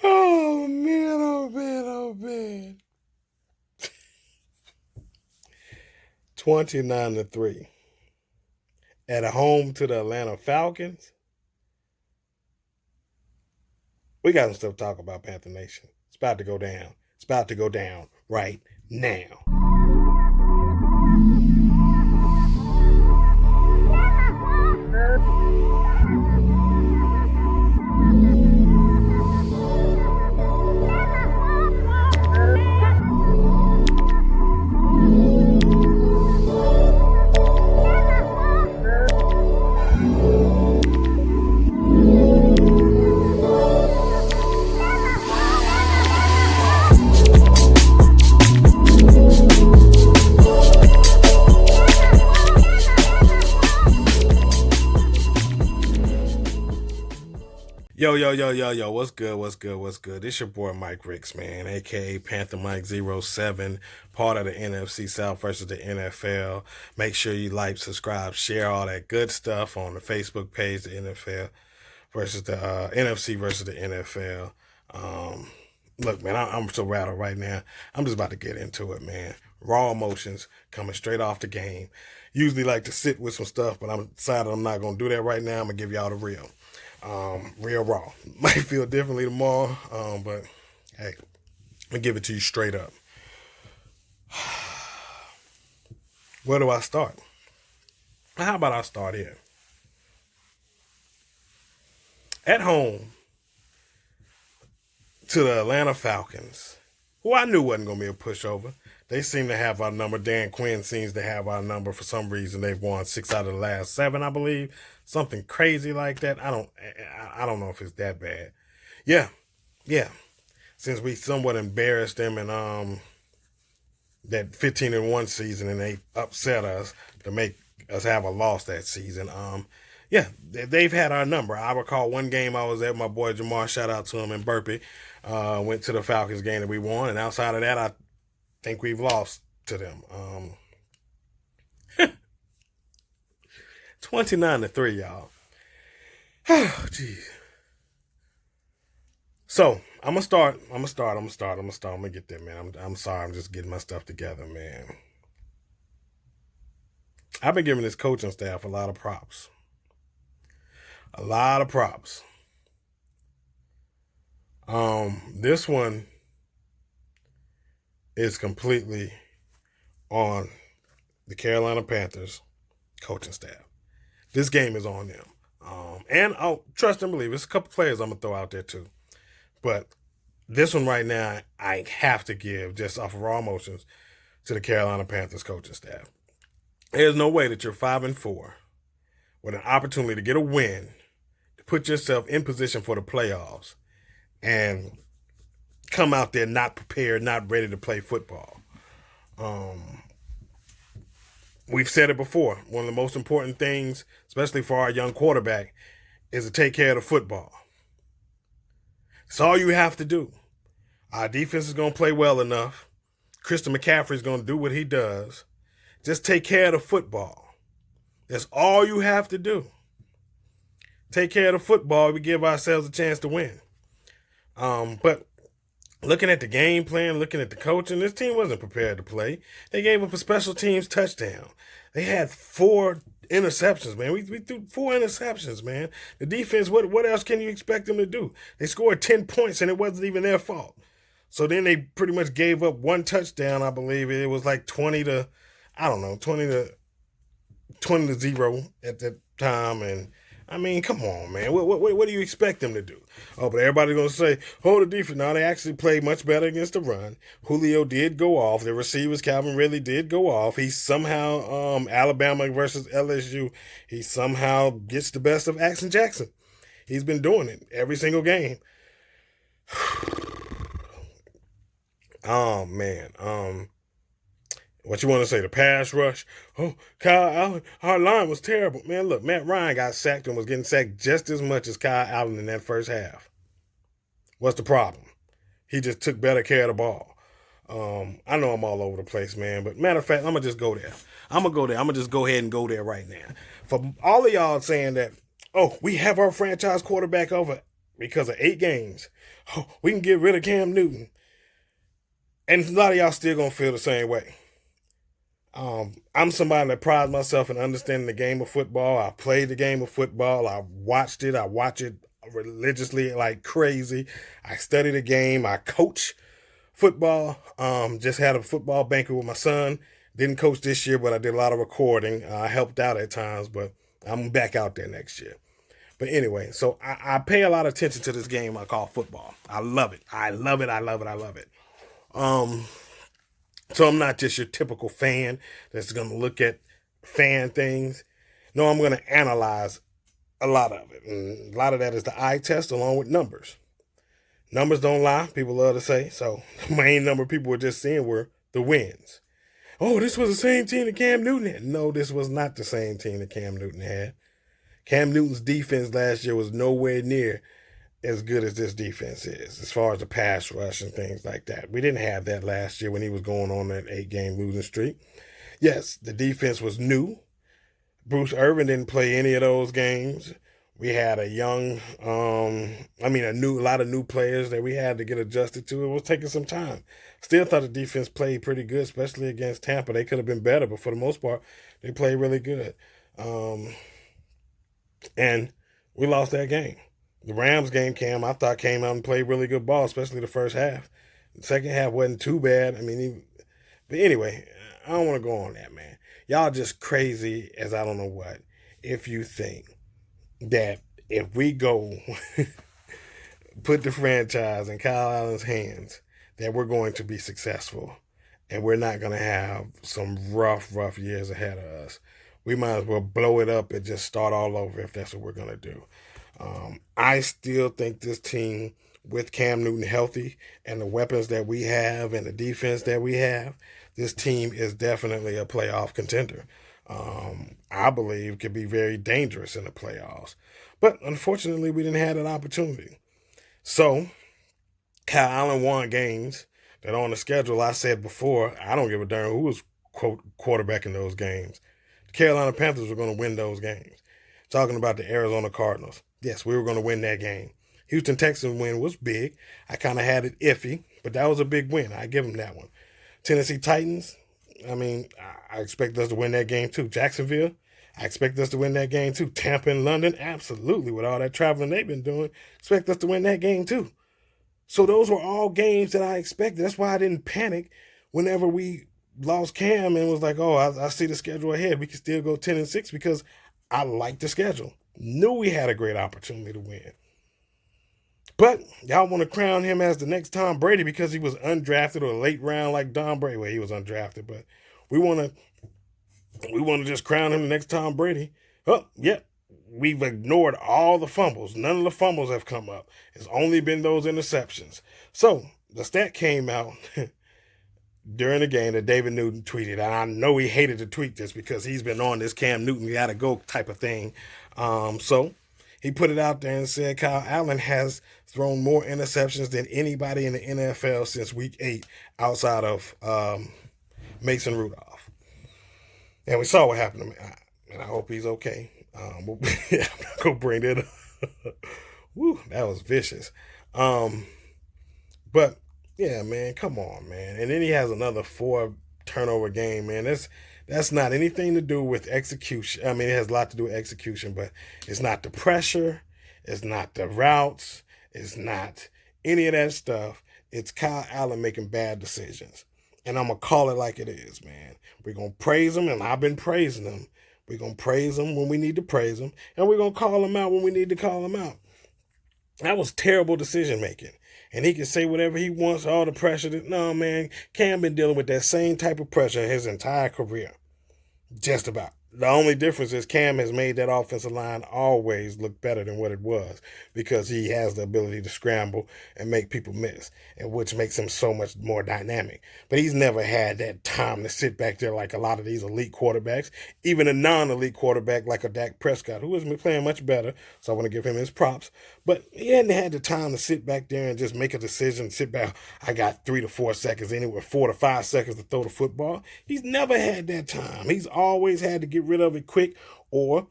Oh man, oh man, oh man. 29-3. At home to the Atlanta Falcons. We got some stuff to talk about, Panther Nation. It's about to go down. It's about to go down right now. Yo, what's good, what's good, what's good? It's your boy Mike Ricks, man, aka Panther Mike 07, part of the NFC South versus the NFL. Make sure you like, subscribe, share all that good stuff on the Facebook page, the NFL versus the NFC versus the NFL. Look, man, I'm so rattled right now. I'm just about to get into it, man. Raw emotions coming straight off the game. Usually like to sit with some stuff, but I'm decided I'm not going to do that right now. I'm going to give y'all the real. Real raw. Might feel differently tomorrow, but hey, I'm gonna give it to you straight up. Where do I start? How about I start here? At home to the Atlanta Falcons, who I knew wasn't gonna be a pushover. They seem to have our number. Dan Quinn seems to have our number for some reason. They've won 6 out of the last 7, I believe. Something crazy like that. I don't know if it's that bad. Yeah. Since we somewhat embarrassed them in that 15-1 season, and they upset us to make us have a loss that season. Yeah, they've had our number. I recall one game I was at, my boy Jamar, shout out to him in Burpee, went to the Falcons game that we won, and outside of that, I think we've lost to them. 29-3, y'all. Oh, jeez. So I'm gonna start. I'm gonna get there, man. I'm sorry. I'm just getting my stuff together, man. I've been giving this coaching staff a lot of props. A lot of props. This one is completely on the Carolina Panthers coaching staff. This game is on them. And I'll trust and believe. There's a couple players I'm going to throw out there too. But this one right now, I have to give, just off of raw emotions, to the Carolina Panthers coaching staff. There's no way that you're 5-4 with an opportunity to get a win, to put yourself in position for the playoffs, and come out there not prepared, not ready to play football. We've said it before. One of the most important things, especially for our young quarterback, is to take care of the football. It's all you have to do. Our defense is going to play well enough. Christian McCaffrey is going to do what he does. Just take care of the football. That's all you have to do. Take care of the football. We give ourselves a chance to win. But looking at the game plan, looking at the coaching, this team wasn't prepared to play. They gave up a special teams touchdown. They had 4 interceptions, man. We threw 4 interceptions, man. The defense, what else can you expect them to do? They scored 10 points, and it wasn't even their fault. So then they pretty much gave up 1 touchdown, I believe. It was like 20 to 0 at that time. And, I mean, come on, man. What do you expect them to do? Oh, but everybody's going to say, the defense. No, they actually played much better against the run. Julio did go off. The receivers, Calvin Ridley, did go off. He somehow, Alabama versus LSU, he somehow gets the best of Action Jackson. He's been doing it every single game. Oh, man. What you want to say? The pass rush? Oh, Kyle Allen, our line was terrible. Man, look, Matt Ryan got sacked and was getting sacked just as much as Kyle Allen in that first half. What's the problem? He just took better care of the ball. I know I'm all over the place, man, but matter of fact, I'm going to just go there. I'm going to just go ahead and go there right now. For all of y'all saying that Oh, we have our franchise quarterback over because of 8 games. Oh, we can get rid of Cam Newton. And a lot of y'all still gonna feel the same way. I'm somebody that prides myself in understanding the game of football. I played the game of football. I watched it. I watch it religiously like crazy. I study the game. I coach football. Just had a football banquet with my son. Didn't coach this year, but I did a lot of recording. I helped out at times, but I'm back out there next year. But anyway, so I pay a lot of attention to this game I call football. I love it. I love it. I love it. I love it. So I'm not just your typical fan that's going to look at fan things. No, I'm going to analyze a lot of it. And a lot of that is the eye test along with numbers. Numbers don't lie, people love to say. So the main number people were just seeing were the wins. Oh, this was the same team that Cam Newton had. No, this was not the same team that Cam Newton had. Cam Newton's defense last year was nowhere near as good as this defense is, as far as the pass rush and things like that. We didn't have that last year when he was going on that 8-game losing streak. Yes, the defense was new. Bruce Irvin didn't play any of those games. We had a lot of new players that we had to get adjusted to. It was taking some time. Still thought the defense played pretty good, especially against Tampa. They could have been better, but for the most part, they played really good. And we lost that game. The Rams game, Cam, I thought came out and played really good ball, especially the first half. The second half wasn't too bad. But anyway, I don't want to go on that, man. Y'all just crazy as I don't know what if you think that if we go put the franchise in Kyle Allen's hands, that we're going to be successful and we're not going to have some rough years ahead of us. We might as well blow it up and just start all over if that's what we're going to do. I still think this team, with Cam Newton healthy and the weapons that we have and the defense that we have, this team is definitely a playoff contender. I believe could be very dangerous in the playoffs. But unfortunately, we didn't have that opportunity. So, Kyle Allen won games that on the schedule, I said before, I don't give a darn who was quarterbacking those games. The Carolina Panthers were going to win those games. Talking about the Arizona Cardinals. Yes, we were going to win that game. Houston Texans win was big. I kind of had it iffy, but that was a big win. I give them that one. Tennessee Titans, I expect us to win that game too. Jacksonville, I expect us to win that game too. Tampa and London, absolutely. With all that traveling they've been doing, expect us to win that game too. So those were all games that I expected. That's why I didn't panic whenever we lost Cam and was like, oh, I see the schedule ahead. We can still go 10-6 because I liked the schedule. Knew we had a great opportunity to win. But y'all want to crown him as the next Tom Brady because he was undrafted or late round like Tom Brady. Well, he was undrafted, but we want to just crown him the next Tom Brady. Oh, yeah. We've ignored all the fumbles. None of the fumbles have come up. It's only been those interceptions. So the stat came out during the game that David Newton tweeted. And I know he hated to tweet this because he's been on this Cam Newton gotta go type of thing. So he put it out there and said Kyle Allen has thrown more interceptions than anybody in the NFL since week 8 outside of Mason Rudolph. And we saw what happened to me. And I hope he's okay. I'm not going to bring that up. Woo, that was vicious. But, yeah, man, come on, man. And then he has another 4 turnover game, man. That's not anything to do with execution. It has a lot to do with execution, but it's not the pressure. It's not the routes. It's not any of that stuff. It's Kyle Allen making bad decisions. And I'm going to call it like it is, man. We're going to praise him, and I've been praising him. We're going to praise him when we need to praise him, and we're going to call him out when we need to call him out. That was terrible decision making. And he can say whatever he wants, all the pressure. No, man, Cam been dealing with that same type of pressure his entire career. Just about. The only difference is Cam has made that offensive line always look better than what it was because he has the ability to scramble and make people miss, and which makes him so much more dynamic. But he's never had that time to sit back there like a lot of these elite quarterbacks, even a non-elite quarterback like a Dak Prescott, who isn't playing much better, so I want to give him his props. But he hadn't had the time to sit back there and just make a decision, sit back, I got 3 to 4 seconds, anywhere 4 to 5 seconds to throw the football. He's never had that time. He's always had to get rid of it quick, or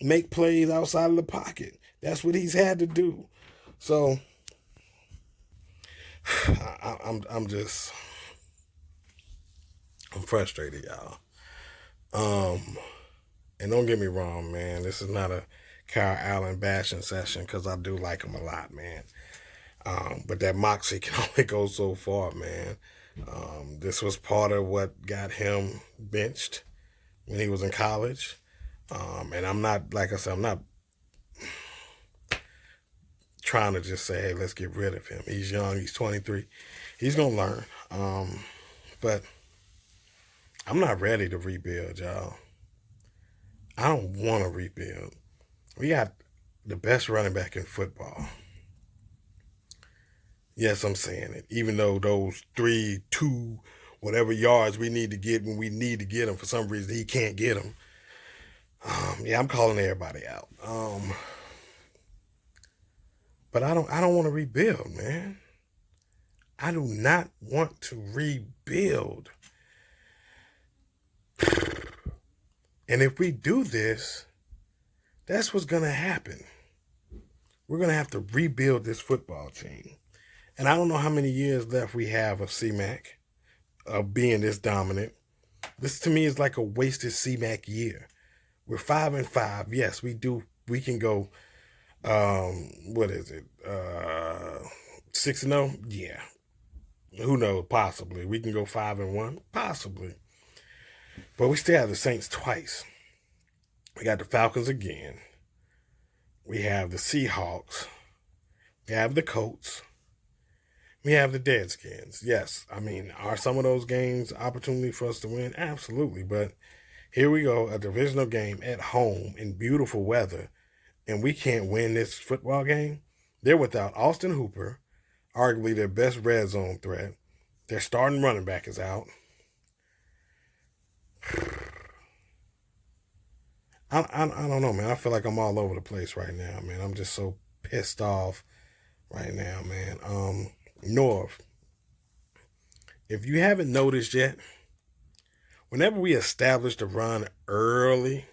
make plays outside of the pocket. That's what he's had to do. So I'm frustrated, y'all. And don't get me wrong, man. This is not a Kyle Allen bashing session because I do like him a lot, man. But that moxie can only go so far, man. This was part of what got him benched when he was in college. And I'm not, like I said, I'm not trying to just say, hey, let's get rid of him. He's young. He's 23. He's going to learn. But I'm not ready to rebuild, y'all. I don't want to rebuild. We got the best running back in football. Yes, I'm saying it. Even though those 3, 2, whatever yards we need to get when we need to get them, for some reason he can't get them. Yeah, I'm calling everybody out. But I don't want to rebuild, man. I do not want to rebuild. And if we do this, that's what's going to happen. We're going to have to rebuild this football team. And I don't know how many years left we have of C-Mac, of being this dominant. This, to me, is like a wasted C-Mac year. We're 5-5. Yes, we do. We can go, what is it, 6-0? Yeah. Who knows? Possibly. We can go 5-1? Possibly. But we still have the Saints twice. We got the Falcons again. We have the Seahawks. We have the Colts. We have the Deadskins. Yes, I mean, are some of those games opportunity for us to win? Absolutely. But here we go, a divisional game at home in beautiful weather, and we can't win this football game? They're without Austin Hooper, arguably their best red zone threat. Their starting running back is out. I don't know, man. I feel like I'm all over the place right now, man. I'm just so pissed off right now, man. North, if you haven't noticed yet, whenever we establish the run early,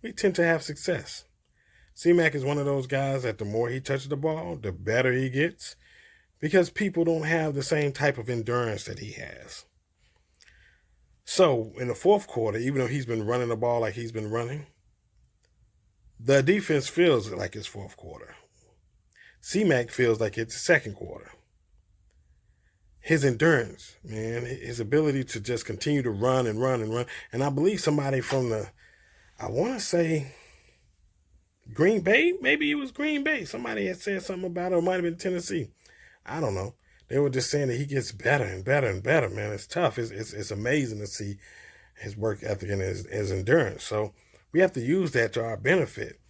we tend to have success. C-Mac is one of those guys that the more he touches the ball, the better he gets, because people don't have the same type of endurance that he has. So in the fourth quarter, even though he's been running the ball like he's been running, the defense feels like it's fourth quarter. C-Mac feels like it's second quarter. His endurance, man, his ability to just continue to run and run and run. And I believe somebody from I want to say Green Bay, maybe it was Green Bay. Somebody had said something about it, or it might have been Tennessee. I don't know. They were just saying that he gets better and better and better, man. It's tough. It's amazing to see his work ethic and his endurance. So we have to use that to our benefit.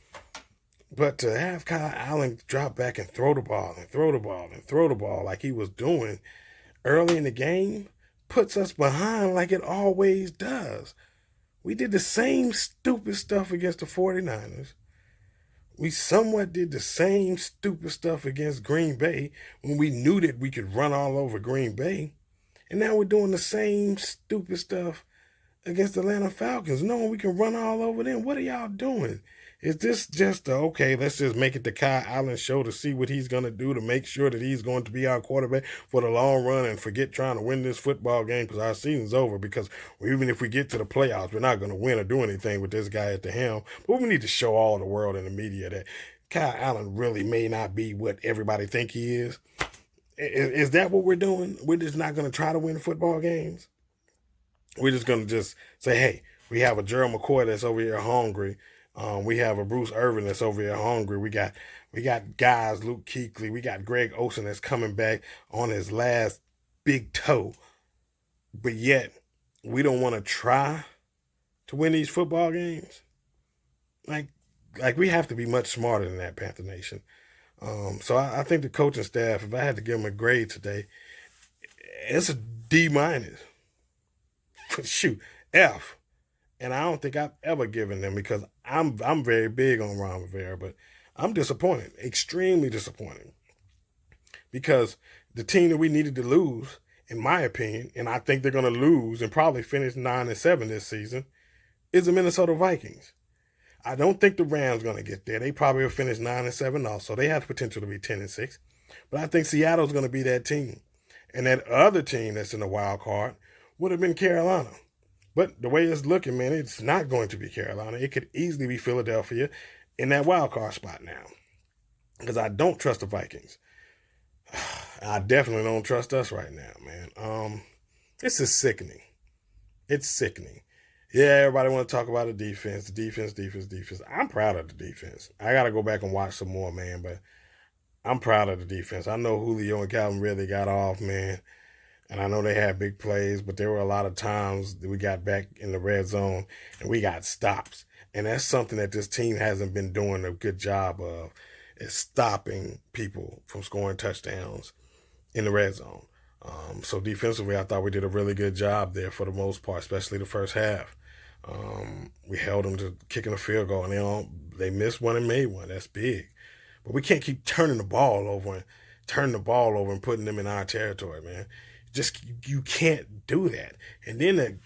But to have Kyle Allen drop back and throw the ball and throw the ball and throw the ball like he was doing early in the game puts us behind like it always does. We did the same stupid stuff against the 49ers. We somewhat did the same stupid stuff against Green Bay when we knew that we could run all over Green Bay. And now we're doing the same stupid stuff against the Atlanta Falcons, knowing we can run all over them. What are y'all doing? Is this just okay, let's just make it the Kyle Allen show to see what he's going to do to make sure that he's going to be our quarterback for the long run and forget trying to win this football game because our season's over, because even if we get to the playoffs, we're not going to win or do anything with this guy at the helm. But we need to show all the world and the media that Kyle Allen really may not be what everybody think he is. Is that what we're doing? We're just not going to try to win football games? We're just going to just say, hey, we have a Gerald McCoy that's over here hungry. We have a Bruce Irvin that's over here hungry. We got guys, Luke Kuechly. We got Greg Olsen that's coming back on his last big toe. But yet, we don't want to try to win these football games. Like we have to be much smarter than that, Panther Nation. So I think the coaching staff, if I had to give them a grade today, it's a D-. Shoot, F. And I don't think I've ever given them, because I'm very big on Ron Rivera, but I'm disappointed, extremely disappointed, because the team that we needed to lose, in my opinion, and I think they're going to lose and probably finish 9-7 this season, is the Minnesota Vikings. I don't think the Rams going to get there. They probably will finish 9-7 also. They have the potential to be 10-6. But I think Seattle's going to be that team. And that other team that's in the wild card would have been Carolina. But the way it's looking, man, it's not going to be Carolina. It could easily be Philadelphia in that wild card spot now. Because I don't trust the Vikings. I definitely don't trust us right now, man. It's just sickening. It's sickening. Yeah, everybody want to talk about the defense. Defense. I'm proud of the defense. I got to go back and watch some more, man, but I'm proud of the defense. I know Julio and Calvin really got off, man, and I know they had big plays, but there were a lot of times that we got back in the red zone and we got stops. And that's something that this team hasn't been doing a good job of, is stopping people from scoring touchdowns in the red zone. So defensively, I thought we did a really good job there for the most part, especially the first half. We held them to kicking a field goal, and they missed one and made one. That's big. But we can't keep turning the ball over and putting them in our territory, man. Just you can't do that. And then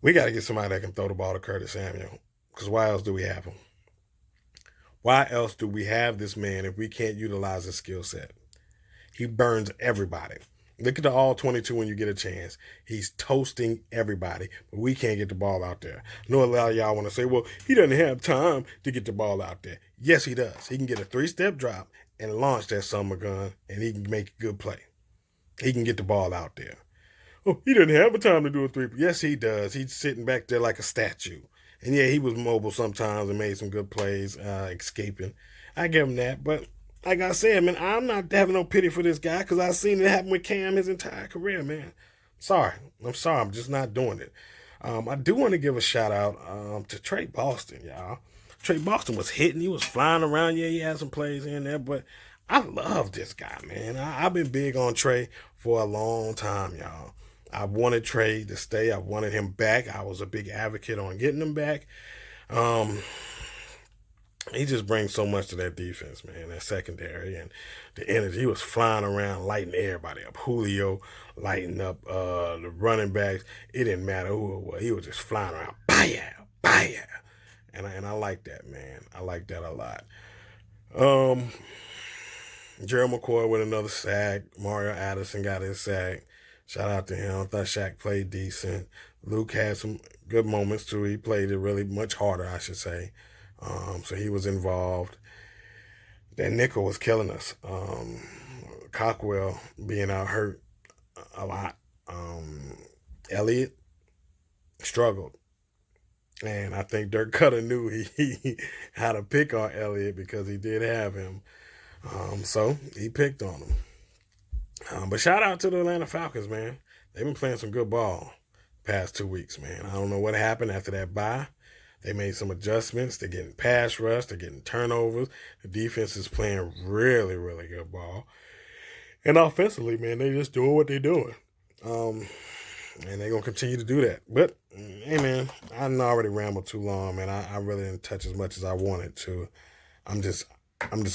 we got to get somebody that can throw the ball to Curtis Samuel. Because why else do we have him? Why else do we have this man if we can't utilize his skill set? He burns everybody. Look at the all 22 when you get a chance. He's toasting everybody, but we can't get the ball out there. I know a lot of y'all want to say, well, he doesn't have time to get the ball out there. Yes, he does. He can get a 3-step drop and launch that summer gun, and he can make a good play. He can get the ball out there. Oh, he doesn't have the time to do a 3. Yes, he does. He's sitting back there like a statue. And yeah, he was mobile sometimes and made some good plays, escaping. I give him that, but like I said, man, I'm not having no pity for this guy because I've seen it happen with Cam his entire career, man. I'm sorry. I'm just not doing it. I do want to give a shout out to Trey Boston, y'all. Trey Boston was hitting. He was flying around. Yeah, he had some plays in there, but I love this guy, man. I've been big on Trey for a long time, y'all. I wanted Trey to stay. I wanted him back. I was a big advocate on getting him back. He just brings so much to that defense, man, that secondary and the energy. He was flying around, lighting everybody up. Julio lighting up the running backs. It didn't matter who it was. He was just flying around. Baya. And I like that, man. I like that a lot. Gerald McCoy with another sack. Mario Addison got his sack. Shout out to him. I thought Shaq played decent. Luke had some good moments too. He played it really much harder, I should say. So he was involved. That nickel was killing us. Cockwell being out hurt a lot. Elliott struggled. And I think Dirk Cutter knew he had to pick on Elliott because he did have him. So he picked on him. But shout out to the Atlanta Falcons, man. They've been playing some good ball the past 2 weeks, man. I don't know what happened after that bye. They made some adjustments. They're getting pass rush. They're getting turnovers. The defense is playing really, really good ball. And offensively, man, they're just doing what they're doing. And they're going to continue to do that. But, hey, man, I didn't already ramble too long, man. I really didn't touch as much as I wanted to. I'm just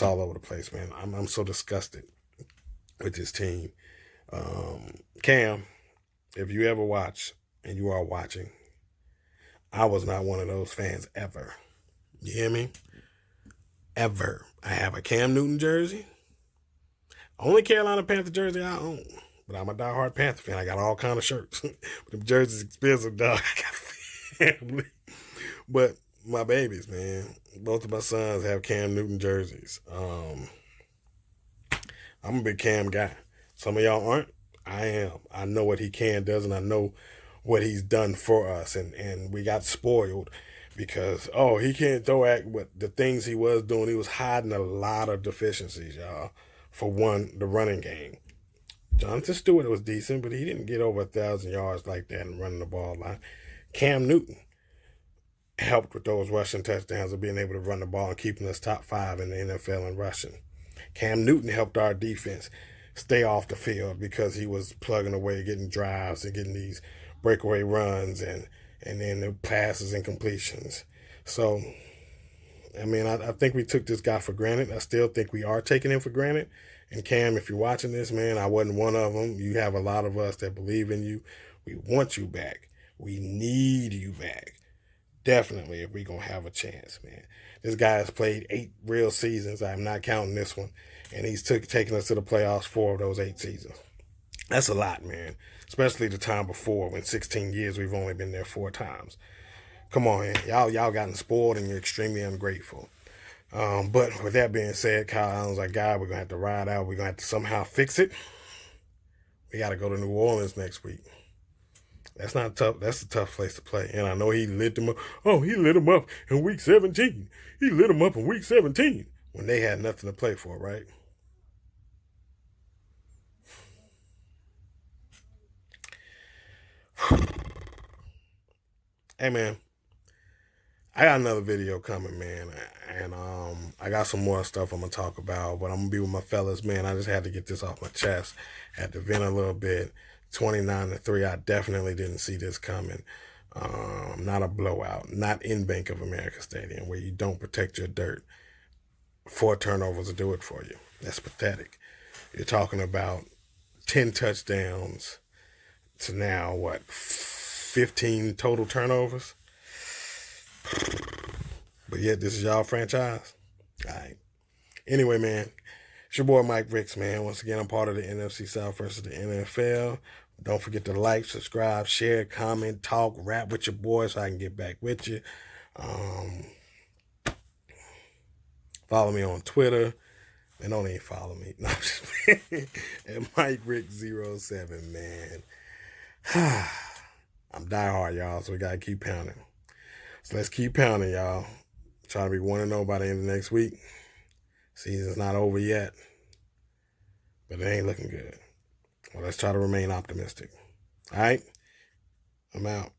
all over the place, man. I'm so disgusted with this team. Cam, if you ever watch, and you are watching, I was not one of those fans ever. You hear me? Ever. I have a Cam Newton jersey. Only Carolina Panther jersey I own. But I'm a diehard Panther fan. I got all kind of shirts. But the jersey's expensive, dog. I got family. But my babies, man. Both of my sons have Cam Newton jerseys. I'm a big Cam guy. Some of y'all aren't. I am. I know what he does, and I know what he's done for us. And we got spoiled because, he can't throw but the things he was doing, he was hiding a lot of deficiencies, y'all. For one, the running game. Jonathan Stewart was decent, but he didn't get over 1,000 yards like that and running the ball line. Cam Newton helped with those rushing touchdowns of being able to run the ball and keeping us top 5 in the NFL in rushing. Cam Newton helped our defense stay off the field because he was plugging away, getting drives and getting these breakaway runs and then the passes and completions. So, I mean, I think we took this guy for granted. I still think we are taking him for granted. And Cam, if you're watching this, man, I wasn't one of them. You have a lot of us that believe in you. We want you back. We need you back. Definitely, if we're going to have a chance, man. This guy has played 8 real seasons. I'm not counting this one. And he's taken us to the playoffs 4 of those 8 seasons. That's a lot, man. Especially the time before, when 16 years we've only been there 4 times. Come on, man. Y'all gotten spoiled and you're extremely ungrateful. But with that being said, Kyle Allen's our guy. We're going to have to ride out. We're going to have to somehow fix it. We got to go to New Orleans next week. That's not tough. That's a tough place to play. And I know he lit them up. Oh, he lit them up in week 17. He lit them up in week 17 when they had nothing to play for, right? Hey, man. I got another video coming, man, and I got some more stuff I'm gonna talk about, but I'm gonna be with my fellas, man. I just had to get this off my chest. Had to vent a little bit. 29-3. I definitely didn't see this coming. Not a blowout. Not in Bank of America Stadium where you don't protect your dirt. 4 turnovers will do it for you. That's pathetic. You're talking about 10 touchdowns to now what? 15 total turnovers. But yet, this is y'all franchise. All right. Anyway, man, it's your boy Mike Ricks, man. Once again, I'm part of the NFC South versus the NFL. Don't forget to like, subscribe, share, comment, talk, rap with your boy so I can get back with you. Follow me on Twitter. And don't even follow me. No, I'm just at Mike Rick07, man. I'm diehard, y'all, so we got to keep pounding. So let's keep pounding, y'all. Try to be 1-0 by the end of next week. Season's not over yet, but it ain't looking good. Well, let's try to remain optimistic. All right? I'm out.